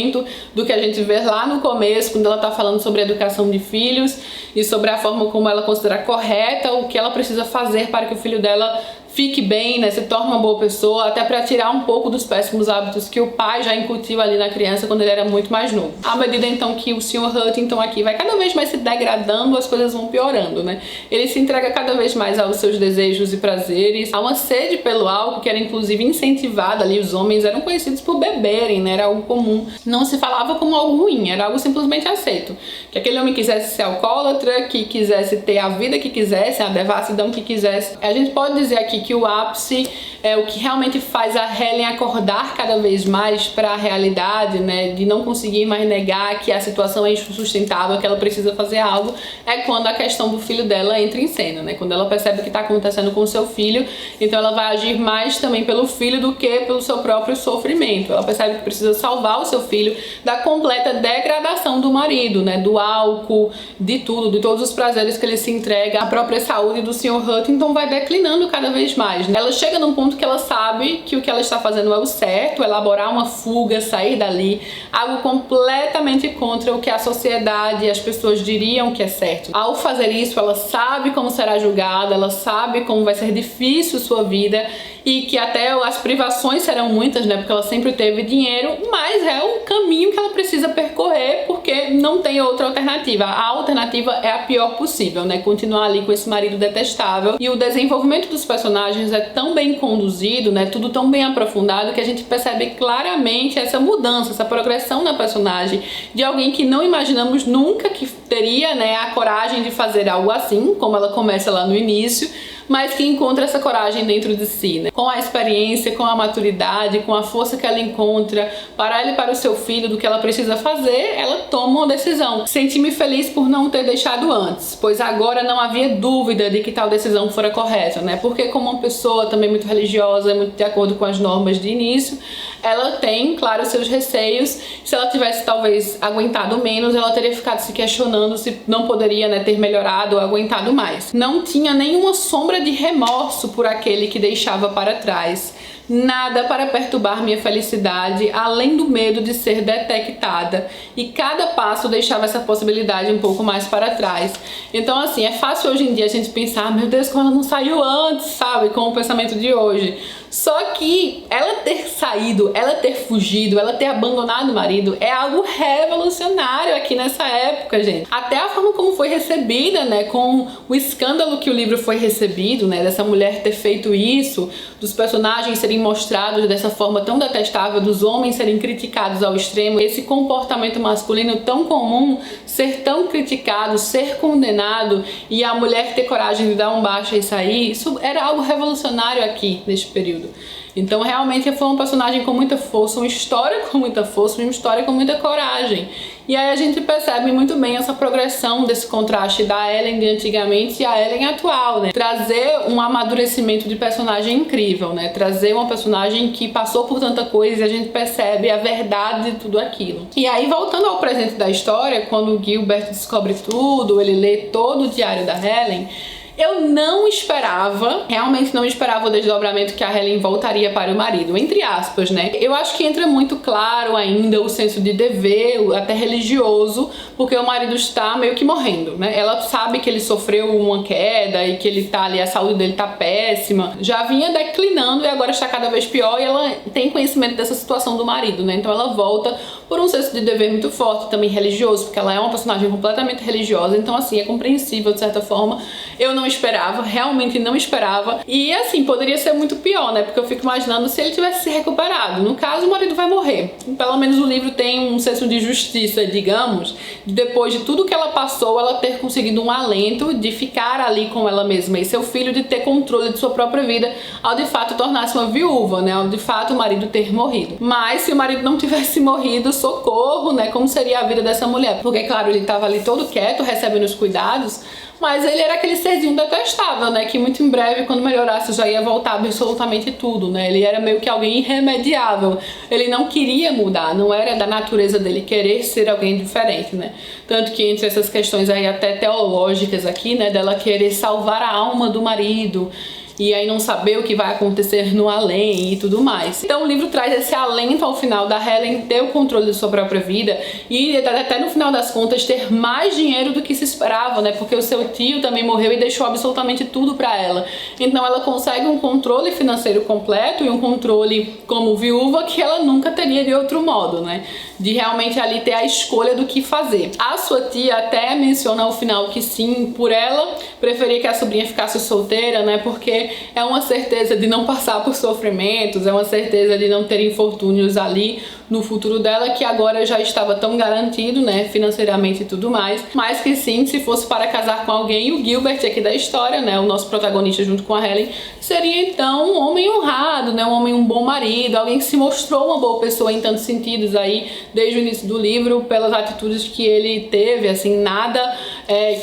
do que a gente vê lá no começo, quando ela tá falando sobre a educação de filhos e sobre a forma como ela considera correta o que ela precisa fazer para que o filho dela fique bem, né, se torne uma boa pessoa, até para tirar um pouco dos péssimos hábitos que o pai já incutiu ali na criança quando ele era muito mais novo. À medida então que o Sr. Huntington aqui vai cada vez mais se degradando, as coisas vão piorando, né? Ele se entrega cada vez mais aos seus desejos e prazeres, há uma sede pelo álcool que era inclusive incentivada ali, os homens eram conhecidos por beberem, né, era algo comum, não se falava como algo ruim, era algo simplesmente aceito. Que aquele homem quisesse ser alcoólatra, que quisesse ter a vida que quisesse, a devassidão que quisesse. A gente pode dizer aqui que o ápice é o que realmente faz a Helen acordar cada vez mais para a realidade, né, de não conseguir mais negar que a situação é insustentável, que ela precisa fazer algo, é quando a questão do filho dela entra em cena, né, quando ela percebe o que está acontecendo com o seu filho, então ela vai agir mais também pelo filho do que pelo seu próprio sofrimento. Ela percebe que precisa salvar o seu filho da completa degradação do marido, né, do álcool, de tudo, de todos os prazeres que ele se entrega, a própria saúde do Sr. Huntington vai declinando cada vez mais, né? Ela chega num ponto que ela sabe que o que ela está fazendo é o certo, elaborar uma fuga, sair dali, algo completamente contra o que a sociedade e as pessoas diriam que é certo. Ao fazer isso, ela sabe como será julgada, ela sabe como vai ser difícil sua vida e que até as privações serão muitas, né, porque ela sempre teve dinheiro, mas é o caminho que ela precisa percorrer porque não tem outra alternativa. A alternativa é a pior possível, né, continuar ali com esse marido detestável. E o desenvolvimento dos personagens é tão bem conduzido, né, tudo tão bem aprofundado, que a gente percebe claramente essa mudança, essa progressão na personagem de alguém que não imaginamos nunca que teria, né, a coragem de fazer algo assim, como ela começa lá no início, mas que encontra essa coragem dentro de si, né? Com a experiência, com a maturidade, com a força que ela encontra para ela e para o seu filho do que ela precisa fazer, ela toma uma decisão. Senti-me feliz por não ter deixado antes, pois agora não havia dúvida de que tal decisão fora correta, né? Porque como uma pessoa também muito religiosa, muito de acordo com as normas de início, ela tem, claro, seus receios. Se ela tivesse talvez aguentado menos, ela teria ficado se questionando se não poderia, né, ter melhorado ou aguentado mais. Não tinha nenhuma sombra de remorso por aquele que deixava para trás. Nada para perturbar minha felicidade, além do medo de ser detectada. E cada passo deixava essa possibilidade um pouco mais para trás. Então, assim, é fácil hoje em dia a gente pensar, meu Deus, como ela não saiu antes, sabe? Com o pensamento de hoje. Só que ela ter saído, ela ter fugido, ela ter abandonado o marido é algo revolucionário aqui nessa época, gente. Até a forma como foi recebida, né? Com o escândalo que o livro foi recebido, né? Dessa mulher ter feito isso, dos personagens serem mostrados dessa forma tão detestável, dos homens serem criticados ao extremo, esse comportamento masculino tão comum ser tão criticado, ser condenado e a mulher ter coragem de dar um baixo e sair, isso era algo revolucionário aqui neste período. Então realmente foi um personagem com muita força, uma história com muita força, uma história com muita coragem. E aí a gente percebe muito bem essa progressão desse contraste da Ellen de antigamente e a Ellen atual, né? Trazer um amadurecimento de personagem incrível, né? Trazer uma personagem que passou por tanta coisa e a gente percebe a verdade de tudo aquilo. E aí, voltando ao presente da história, quando o Gilbert descobre tudo, ele lê todo o diário da Helen, eu não esperava, realmente não esperava o desdobramento que a Helen voltaria para o marido, entre aspas, né? Eu acho que entra muito claro ainda o senso de dever, até religioso, porque o marido está meio que morrendo, né? Ela sabe que ele sofreu uma queda e que ele tá ali, a saúde dele tá péssima, já vinha declinando e agora está cada vez pior e ela tem conhecimento dessa situação do marido, né? Então ela volta por um senso de dever muito forte, também religioso, porque ela é uma personagem completamente religiosa, então assim, é compreensível de certa forma. Eu não esperava, realmente não esperava. E assim, poderia ser muito pior, né? Porque eu fico imaginando se ele tivesse se recuperado. No caso, o marido vai morrer. Pelo menos o livro tem um senso de justiça, digamos, depois de tudo que ela passou, ela ter conseguido um alento de ficar ali com ela mesma e seu filho de ter controle de sua própria vida ao de fato tornar-se uma viúva, né? Ao de fato o marido ter morrido. Mas se o marido não tivesse morrido, socorro, né? Como seria a vida dessa mulher? Porque, claro, ele estava ali todo quieto, recebendo os cuidados, mas ele era aquele serzinho detestável, né? Que muito em breve, quando melhorasse, já ia voltar absolutamente tudo, né? Ele era meio que alguém irremediável. Ele não queria mudar, não era da natureza dele querer ser alguém diferente, né? Tanto que entre essas questões aí até teológicas aqui, né? Dela querer salvar a alma do marido e aí não saber o que vai acontecer no além e tudo mais. Então o livro traz esse alento ao final da Helen ter o controle de sua própria vida e até no final das contas ter mais dinheiro do que se esperava, né? Porque o seu tio também morreu e deixou absolutamente tudo pra ela. Então ela consegue um controle financeiro completo e um controle como viúva que ela nunca teria de outro modo, né? De realmente ali ter a escolha do que fazer. A sua tia até menciona ao final que sim, por ela preferia que a sobrinha ficasse solteira, né? Porque porque é uma certeza de não passar por sofrimentos, é uma certeza de não ter infortúnios ali no futuro dela, que agora já estava tão garantido, né, financeiramente e tudo mais, mas que sim, se fosse para casar com alguém, o Gilbert aqui da história, né, o nosso protagonista junto com a Helen, seria então um homem honrado, né, um bom marido, alguém que se mostrou uma boa pessoa em tantos sentidos aí, desde o início do livro, pelas atitudes que ele teve, assim, nada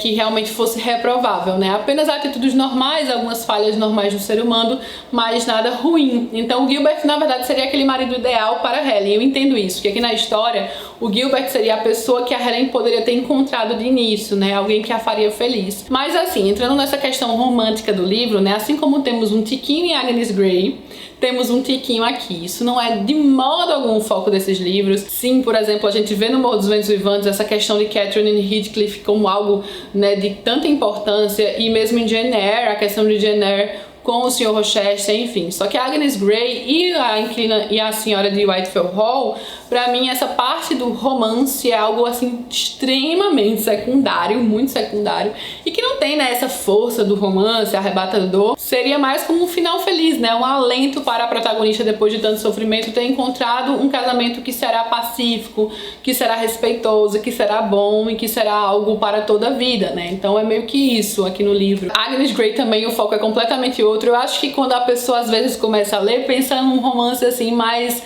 que realmente fosse reprovável, né, apenas atitudes normais, algumas falhas normais do ser humano, mas nada ruim. Então o Gilbert, na verdade, seria aquele marido ideal para a Helen. Eu entendo isso, que aqui na história o Gilbert seria a pessoa que a Helen poderia ter encontrado de início, né, alguém que a faria feliz. Mas assim, entrando nessa questão romântica do livro, né, assim como temos um tiquinho em Agnes Grey, temos um tiquinho aqui. Isso não é de modo algum o foco desses livros. Sim, por exemplo, a gente vê no Morro dos Ventos Vivantes essa questão de Catherine Heathcliff como algo, né, de tanta importância, e mesmo em Jane Eyre, a questão de Jane Eyre com o Sr. Rochester, enfim. Só que a Agnes Grey e a Senhora de Whitefell Hall, pra mim, essa parte do romance é algo, assim, extremamente secundário, muito secundário, e que não tem, né, essa força do romance arrebatador. Seria mais como um final feliz, né, um alento para a protagonista, depois de tanto sofrimento, ter encontrado um casamento que será pacífico, que será respeitoso, que será bom e que será algo para toda a vida, né. Então é meio que isso aqui no livro. Agnes Grey também, o foco é completamente outro. Eu acho que quando a pessoa às vezes começa a ler, pensa num romance assim mais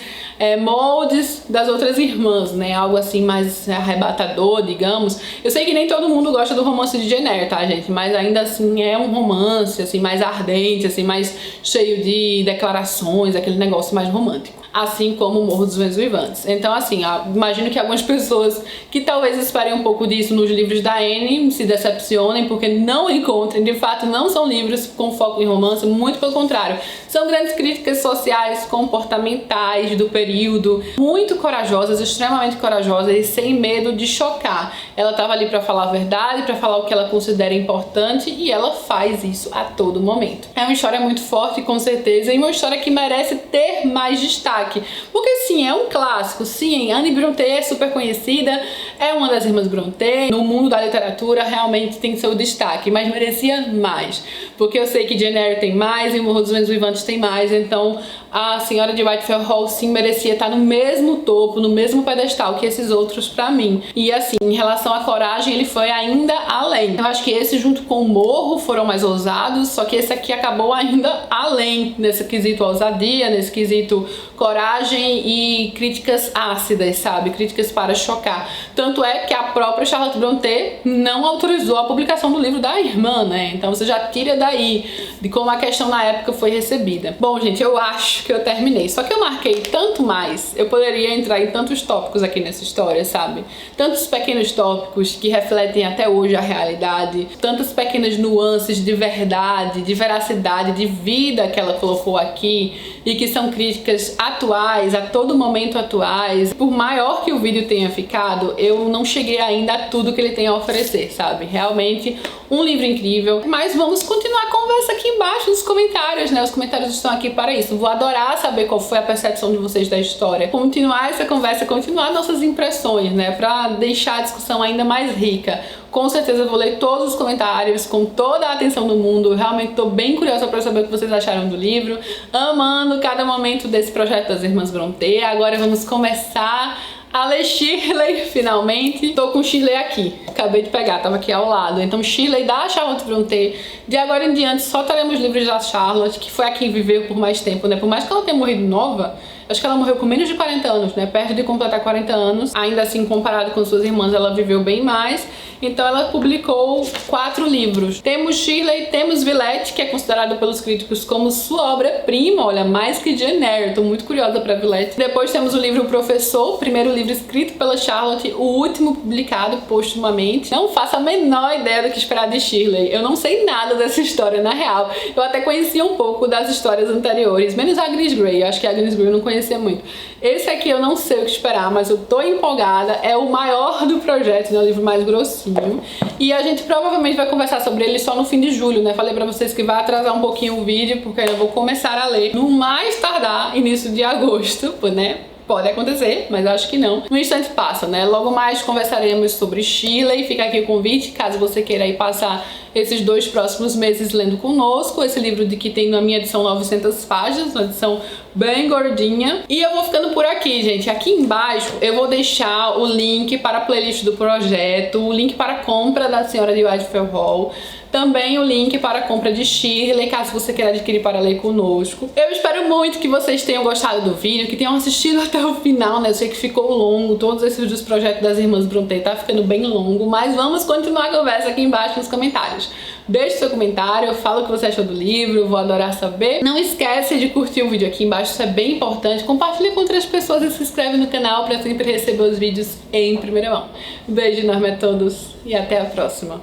moldes das outras irmãs, né? Algo assim mais arrebatador, digamos. Eu sei que nem todo mundo gosta do romance de Jane Eyre, tá, gente? Mas ainda assim é um romance assim mais ardente, assim mais cheio de declarações, aquele negócio mais romântico. Assim como o Morro dos Ventos Vivantes. Então, assim, imagino que algumas pessoas que talvez esperem um pouco disso nos livros da Anne se decepcionem porque não encontrem, de fato, não são livros com foco em romance, muito pelo contrário. São grandes críticas sociais, comportamentais do período, muito corajosas, extremamente corajosas e sem medo de chocar. Ela estava ali para falar a verdade, para falar o que ela considera importante, e ela faz isso a todo momento. É uma história muito forte, com certeza, e uma história que merece ter mais destaque. Porque sim, é um clássico, sim, Anne Brontë é super conhecida, é uma das irmãs Brontë, no mundo da literatura realmente tem seu destaque, mas merecia mais, porque eu sei que Jane Eyre tem mais e o Morro dos Ventos Vivantes tem mais, então a Senhora de Whitefell Hall sim merecia estar no mesmo topo, no mesmo pedestal que esses outros pra mim. E assim, em relação à coragem, ele foi ainda além. Eu acho que esse junto com o Morro foram mais ousados, só que esse aqui acabou ainda além nesse quesito ousadia, nesse quesito coragem e críticas ácidas, sabe? Críticas para chocar. Tanto é que a própria Charlotte Brontë não autorizou a publicação do livro da irmã, né? Então você já tira daí de como a questão na época foi recebida. Bom, gente, eu acho que eu terminei. Só que eu marquei tanto mais, eu poderia entrar em tantos tópicos aqui nessa história, sabe? Tantos pequenos tópicos que refletem até hoje a realidade, tantas pequenas nuances de verdade, de veracidade, de vida que ela colocou aqui e que são críticas atuais, a todo momento atuais. Por maior que o vídeo tenha ficado, eu não cheguei ainda a tudo que ele tem a oferecer, sabe? Realmente um livro incrível. Mas vamos continuar a conversa aqui embaixo nos comentários, né? Os comentários estão aqui para isso. Vou adorar saber qual foi a percepção de vocês da história. Continuar essa conversa, continuar nossas impressões, né? Pra deixar a discussão ainda mais rica. Com certeza eu vou ler todos os comentários com toda a atenção do mundo. Eu realmente tô bem curiosa para saber o que vocês acharam do livro. Amando cada momento desse projeto das Irmãs Brontë. Agora vamos começar a ler Shirley, finalmente. Tô com Shirley aqui, acabei de pegar, tava aqui ao lado. Então Shirley da Charlotte Brontë. De agora em diante só teremos livros da Charlotte, que foi a quem viveu por mais tempo, né? Por mais que ela tenha morrido nova, acho que ela morreu com menos de 40 anos, né? Perto de completar 40 anos. Ainda assim, comparado com suas irmãs, ela viveu bem mais. Então ela publicou 4 livros. Temos Shirley, temos Villette, que é considerado pelos críticos como sua obra-prima, olha, mais que Jane Eyre. Tô muito curiosa pra Villette. Depois temos o livro O Professor, primeiro livro escrito pela Charlotte, o último publicado póstumamente. Não faço a menor ideia do que esperar de Shirley. Eu não sei nada dessa história, na real. Eu até conhecia um pouco das histórias anteriores, menos a Agnes Grey. Eu acho que a Agnes Grey eu não conhecia muito. Esse aqui eu não sei o que esperar, mas eu tô empolgada. É o maior do projeto, né? O livro mais grossinho. E a gente provavelmente vai conversar sobre ele só no fim de julho, né? Falei pra vocês que vai atrasar um pouquinho o vídeo, porque eu vou começar a ler no mais tardar início de agosto, né? Pode acontecer, mas acho que não. No instante passa, né? Logo mais conversaremos sobre Shirley. Fica aqui o convite, caso você queira ir passar esses 2 próximos meses lendo conosco. Esse livro de que tem na minha edição 900 páginas, uma edição bem gordinha. E eu vou ficando por aqui, gente. Aqui embaixo eu vou deixar o link para a playlist do projeto, o link para a compra da Senhora de Whitefell Hall, também o link para a compra de Shirley, caso você queira adquirir para ler conosco. Eu espero muito que vocês tenham gostado do vídeo, que tenham assistido até o final, né? Eu sei que ficou longo, todos esses vídeos do projeto das Irmãs Brontë tá ficando bem longo, mas vamos continuar a conversa aqui embaixo nos comentários. Deixe seu comentário, fala o que você achou do livro, eu vou adorar saber. Não esquece de curtir o vídeo aqui embaixo, isso é bem importante. Compartilhe com outras pessoas e se inscreve no canal para sempre receber os vídeos em primeira mão. Um beijo enorme a todos e até a próxima.